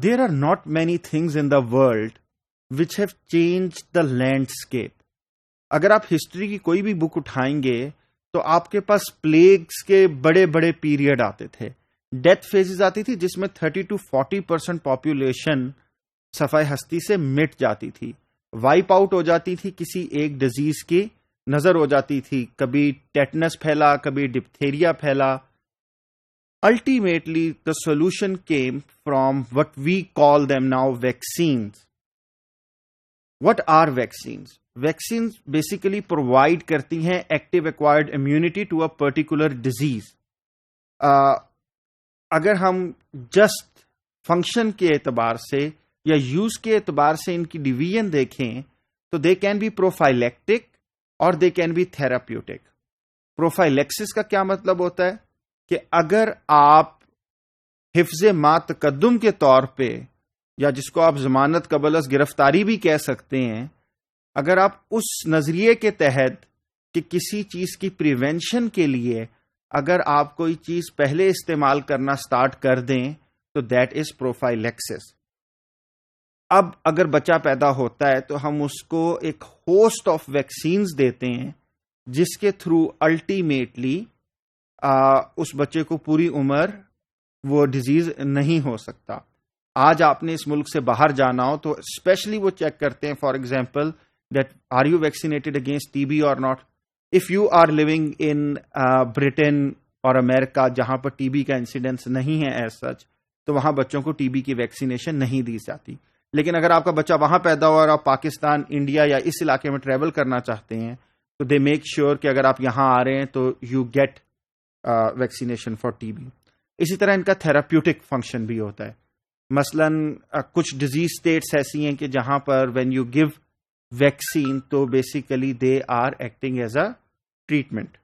There are not many things in the world which have changed the landscape. अगर आप history की कोई भी बुक उठाएंगे तो आपके पास प्लेग्स के बड़े बड़े पीरियड आते थे, डेथ फेजेस आती थी जिसमें 30 to 40% पॉपुलेशन सफाई हस्ती से मिट जाती थी, वाइप आउट हो जाती थी, किसी एक डिजीज की नजर हो जाती थी, कभी टेटनस फैला, कभी डिप्थेरिया फैला. Ultimately, the solution came from what we call them now vaccines. What are vaccines? Vaccines basically provide करती हैं active acquired immunity to a particular disease. अगर हम just function के एतबार से या use के एतबार से इनकी डिवीजन देखें तो they can be prophylactic और they can be therapeutic. Prophylaxis का क्या मतलब होता है कि अगर आप हिफ्ज़े मा तकद्दुम के तौर पे, या जिसको आप जमानत कबल गिरफ्तारी भी कह सकते हैं, अगर आप उस नजरिए के तहत कि किसी चीज की प्रिवेंशन के लिए अगर आप कोई चीज पहले इस्तेमाल करना स्टार्ट कर दें तो दैट इज प्रोफाइलेक्सिस. अब अगर बच्चा पैदा होता है तो हम उसको एक होस्ट ऑफ वैक्सीन्स देते हैं जिसके थ्रू अल्टीमेटली उस बच्चे को पूरी उम्र वो डिजीज नहीं हो सकता. आज आपने इस मुल्क से बाहर जाना हो तो स्पेशली वो चेक करते हैं, for example, that are you vaccinated against TB or not. If you are living in Britain or America जहां पर टीबी का इंसिडेंस नहीं है एज सच, तो वहां बच्चों को टीबी की वैक्सीनेशन नहीं दी जाती. लेकिन अगर आपका बच्चा वहां पैदा हुआ और आप पाकिस्तान, इंडिया या इस इलाके में ट्रेवल करना चाहते हैं तो दे मेक श्योर कि अगर आप यहां आ रहे हैं तो you get vaccination for TB. इसी तरह इनका थेराप्यूटिक फंक्शन भी होता है. मसलन कुछ डिजीज स्टेट्स ऐसी हैं कि जहां पर व्हेन यू गिव वैक्सीन तो basically they are acting as a treatment.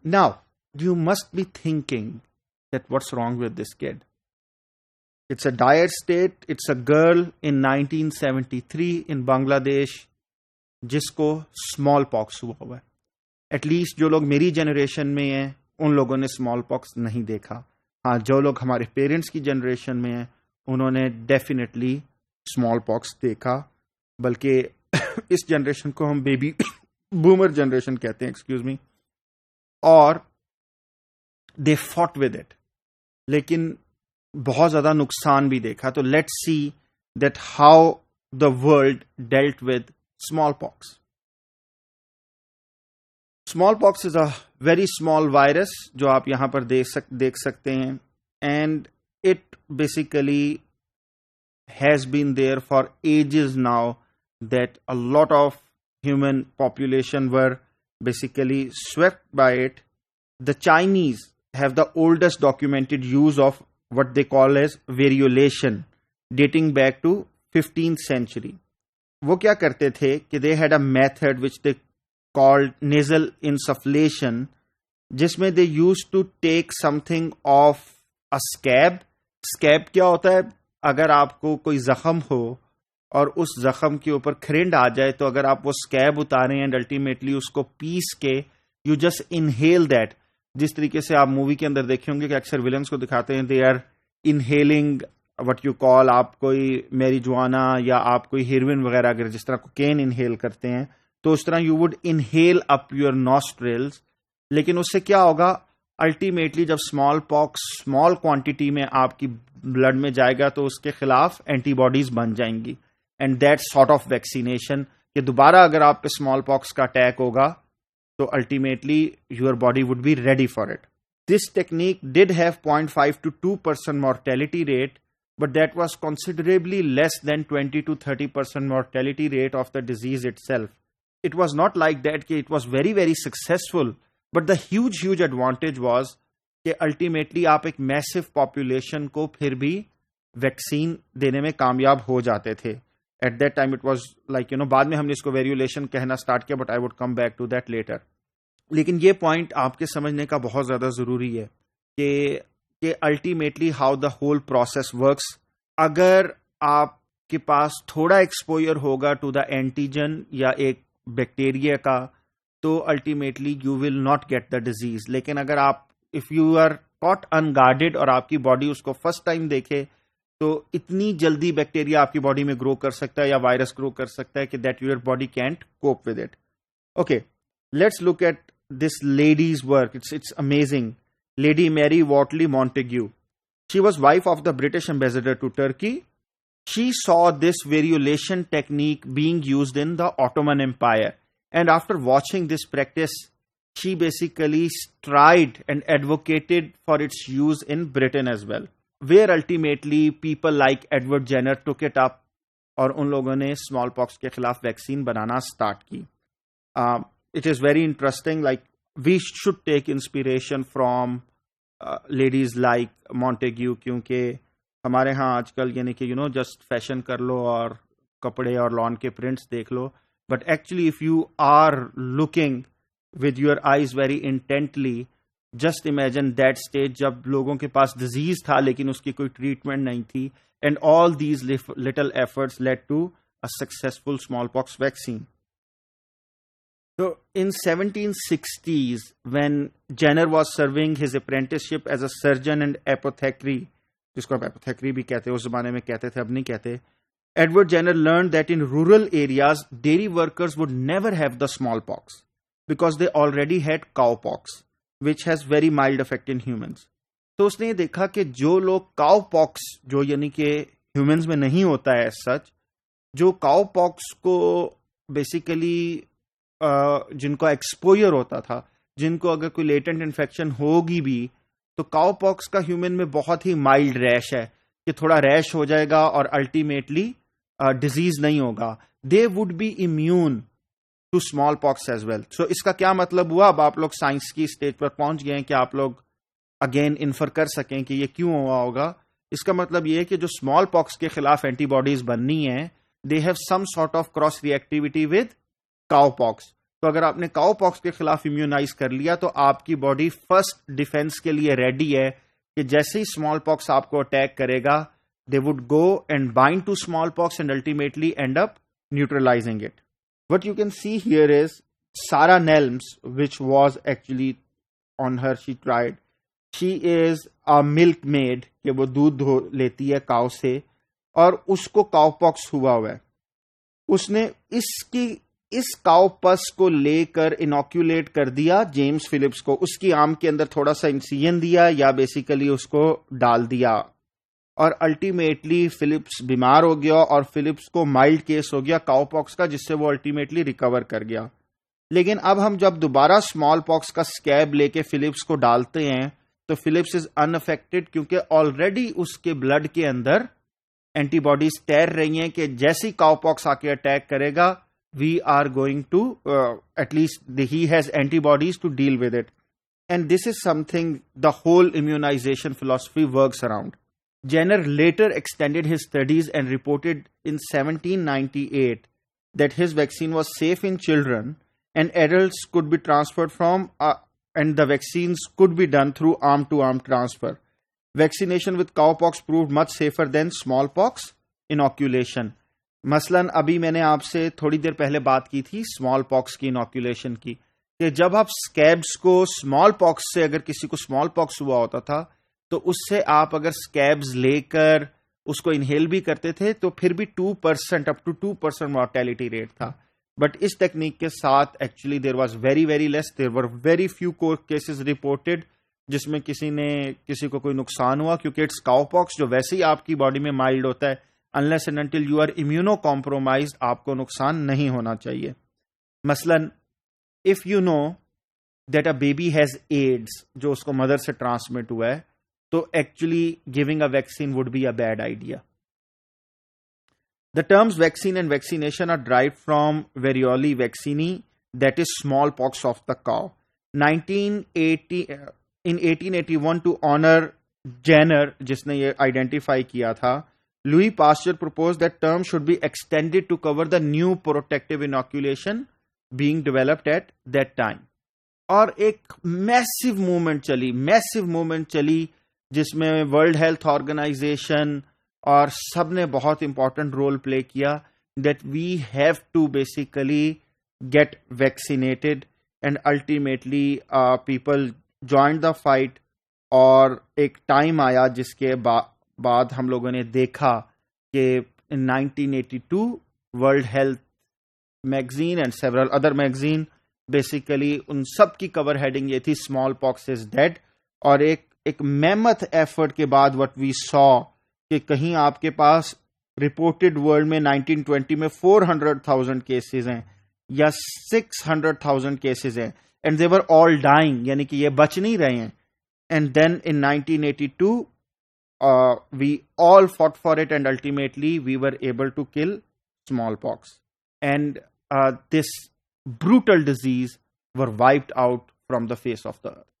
Now you must be thinking that what's wrong with this kid. It's a dire state. It's a girl in 1973 in Bangladesh जिसको small pox हुआ है. At least जो लोग मेरी generation में हैं उन लोगों ने स्मॉल पॉक्स नहीं देखा. हाँ, जो लोग हमारे पेरेंट्स की जनरेशन में हैं उन्होंने डेफिनेटली स्मॉल पॉक्स देखा. बल्कि इस जनरेशन को हम बेबी बूमर जनरेशन कहते हैं, एक्सक्यूज मी. और दे फॉट विद इट, लेकिन बहुत ज्यादा नुकसान भी देखा. तो let's see that how the world dealt with smallpox. Smallpox is a very small virus जो आप यहां पर देख सकते हैं. And it basically has been there for ages now that a lot of human population were basically swept by it. The Chinese have the oldest documented use of what they call as variolation dating back to 15th century. वो क्या करते थे कि they had a method which they called nasal insufflation, जिसमें they used to take something of a scab. Scab क्या होता है? अगर आपको कोई जख्म हो और उस जख्म के ऊपर खरिंड आ जाए तो अगर आप वो स्कैब उतारें एंड अल्टीमेटली उसको पीस के यू जस्ट इनहेल दैट. जिस तरीके से आप मूवी के अंदर देखे होंगे कि अक्सर विलन्स को दिखाते हैं they are inhaling what you call, आप कोई मैरिजुआना या आप कोई हेरोइन वगैरह अगर जिस तरह कोकेन इनहेल करते हैं तो उस तरह you would inhale up your nostrils. लेकिन उससे क्या होगा, अल्टीमेटली जब स्मॉल पॉक्स स्मॉल क्वांटिटी में आपकी ब्लड में जाएगा तो उसके खिलाफ एंटीबॉडीज बन जाएंगी. And that sort of vaccination कि दोबारा अगर आप पे स्मॉल पॉक्स का अटैक होगा तो ultimately your body would be ready for it. This technique did have 0.5 to 2% mortality rate, but that was considerably less than 20 to 30% mortality rate of the disease itself. It was not like that कि it was very very successful, but the huge advantage was कि ultimately आप एक massive population को फिर भी vaccine देने में कामयाब हो जाते थे. At that time it was like बाद में हमने इसको वेरियोलेशन कहना स्टार्ट किया, but I would come back to that later. लेकिन ये पॉइंट आपके समझने का बहुत ज्यादा जरूरी है कि ultimately how the whole process works. अगर आपके पास थोड़ा एक्सपोजर होगा टू द एंटीजन या एक बैक्टीरिया का तो ultimately you will not get the disease. लेकिन अगर आप if you are caught unguarded और आपकी बॉडी उसको फर्स्ट टाइम देखे, तो इतनी जल्दी बैक्टीरिया आपकी बॉडी में ग्रो कर सकता है या वायरस ग्रो कर सकता है कि that your body can't cope with it. Okay, let's look at this lady's work. It's amazing. Lady Mary Wortley Montagu. She was wife of the British ambassador to Turkey. She saw this variolation technique being used in the Ottoman Empire. And after watching this practice, she basically tried and advocated for its use in Britain as well. Where ultimately people like Edward Jenner took it up और उन लोगों ने smallpox के खिलाफ vaccine बनाना start की. It is very interesting. Like, we should take inspiration from ladies like Montagu, क्योंकि हमारे यहाँ आजकल यानी कि जस्ट फैशन कर लो और कपड़े और लॉन के प्रिंट्स देख लो, but actually if you are looking with your eyes very intently, just imagine that stage जब लोगों के पास डिजीज था लेकिन उसकी कोई ट्रीटमेंट नहीं थी, and all these little efforts led to a successful smallpox vaccine. So in 1760s, when Jenner was serving his apprenticeship as a surgeon and apothecary, जिसको आप apothecary भी कहते हैं, उस जमाने में कहते थे, अब नहीं कहते, Edward Jenner learned that in rural areas, dairy workers would never have the smallpox because they already had cowpox, which has very mild effect in humans. तो उसने ये देखा कि जो लोग cowpox, जो यानी कि humans में नहीं होता है as such, जो cowpox को basically जिनको एक्सपोजर होता था, जिनको अगर कोई लेटेंट इन्फेक्शन होगी भी, तो काउपॉक्स का ह्यूमन में बहुत ही माइल्ड रैश है कि थोड़ा रैश हो जाएगा और अल्टीमेटली डिजीज नहीं होगा. They would be immune to smallpox as well. So इसका क्या मतलब हुआ? अब आप लोग साइंस की स्टेज पर पहुंच गए हैं कि आप लोग अगेन इन्फर कर सकें कि ये क्यों हुआ होगा. इसका मतलब ये है कि जो स्मॉल पॉक्स के खिलाफ एंटीबॉडीज बननी है, they have some sort of cross reactivity with cowpox. तो अगर आपने काउपॉक्स के खिलाफ इम्यूनाइज कर लिया तो आपकी बॉडी फर्स्ट डिफेंस के लिए रेडी है कि जैसे ही स्मॉल पॉक्स आपको अटैक करेगा, they would go and bind to smallpox and ultimately end up neutralising it. What you can see here is Sarah Nelmes, which was actually on her, she tried, she is a milkmaid, कि वो दूध लेती है cow से, और उसको cowpox हुआ है. उसने इस काउपस को लेकर इनॉक्यूलेट कर दिया जेम्स फिलिप्स को. उसकी आर्म के अंदर थोड़ा सा इंसिजन दिया या बेसिकली उसको डाल दिया, और अल्टीमेटली फिलिप्स बीमार हो गया और फिलिप्स को माइल्ड केस हो गया काउपॉक्स का, जिससे वो अल्टीमेटली रिकवर कर गया. लेकिन अब हम जब दोबारा स्मॉल पॉक्स का स्कैब लेके फिलिप्स को डालते हैं तो फिलिप्स इज अनअफेक्टेड, क्योंकि ऑलरेडी उसके ब्लड के अंदर एंटीबॉडीज तैर रही हैं कि जैसे ही काउपॉक्स आके अटैक करेगा, we are going to at least he has antibodies to deal with it. And this is something the whole immunization philosophy works around. Jenner later extended his studies and reported in 1798 that his vaccine was safe in children and adults could be transferred from and the vaccines could be done through arm to arm transfer. Vaccination with cowpox proved much safer than smallpox inoculation. मसलन अभी मैंने आपसे थोड़ी देर पहले बात की थी small pox की इनॉक्यूलेशन की, कि जब आप स्कैब्स को स्मॉल पॉक्स से, अगर किसी को स्मॉल पॉक्स हुआ होता था तो उससे आप अगर स्कैब्स लेकर उसको इनहेल भी करते थे तो फिर भी 2% अप टू 2% मॉर्टेलिटी रेट था. बट इस टेक्निक के साथ actually there was very very less, there were very few cases reported जिसमें किसी को कोई नुकसान हुआ, क्योंकि इट्स काउपॉक्स जो वैसे ही आपकी बॉडी में माइल्ड होता है, unless and until you are immunocompromised आपको नुकसान नहीं होना चाहिए. मसलन if you know that a baby has AIDS, जो उसको मदर से ट्रांसमिट हुआ है, तो actually giving a vaccine would be a bad idea. The terms vaccine and vaccination are derived from variolae vaccinae, that is smallpox of the cow. 1881 to honour Jenner, जिसने ये identify किया था, Louis Pasteur proposed that term should be extended to cover the new protective inoculation being developed at that time. और एक massive movement चली जिसमें world health organisation और सब ने बहुत इंपॉर्टेंट रोल प्ले किया, that we have to basically get vaccinated, and ultimately people joined the fight. और एक टाइम आया जिसके बाद हम लोगों ने देखा कि in 1982 world health magazine and several other magazine basically उन सब की कवर हेडिंग ये थी स्मॉल पॉक्स इज डेड। और एक मेमथ एफर्ट के बाद व्हाट वी सॉ कि कहीं आपके पास रिपोर्टेड वर्ल्ड में 1920 में 400,000 केसेस हैं या 600,000 केसेस हैं and they were all dying, यानी कि ये बच नहीं रहे हैं। And then in 1982 we all fought for it and ultimately we were able to kill smallpox, and this brutal disease were wiped out from the face of the earth.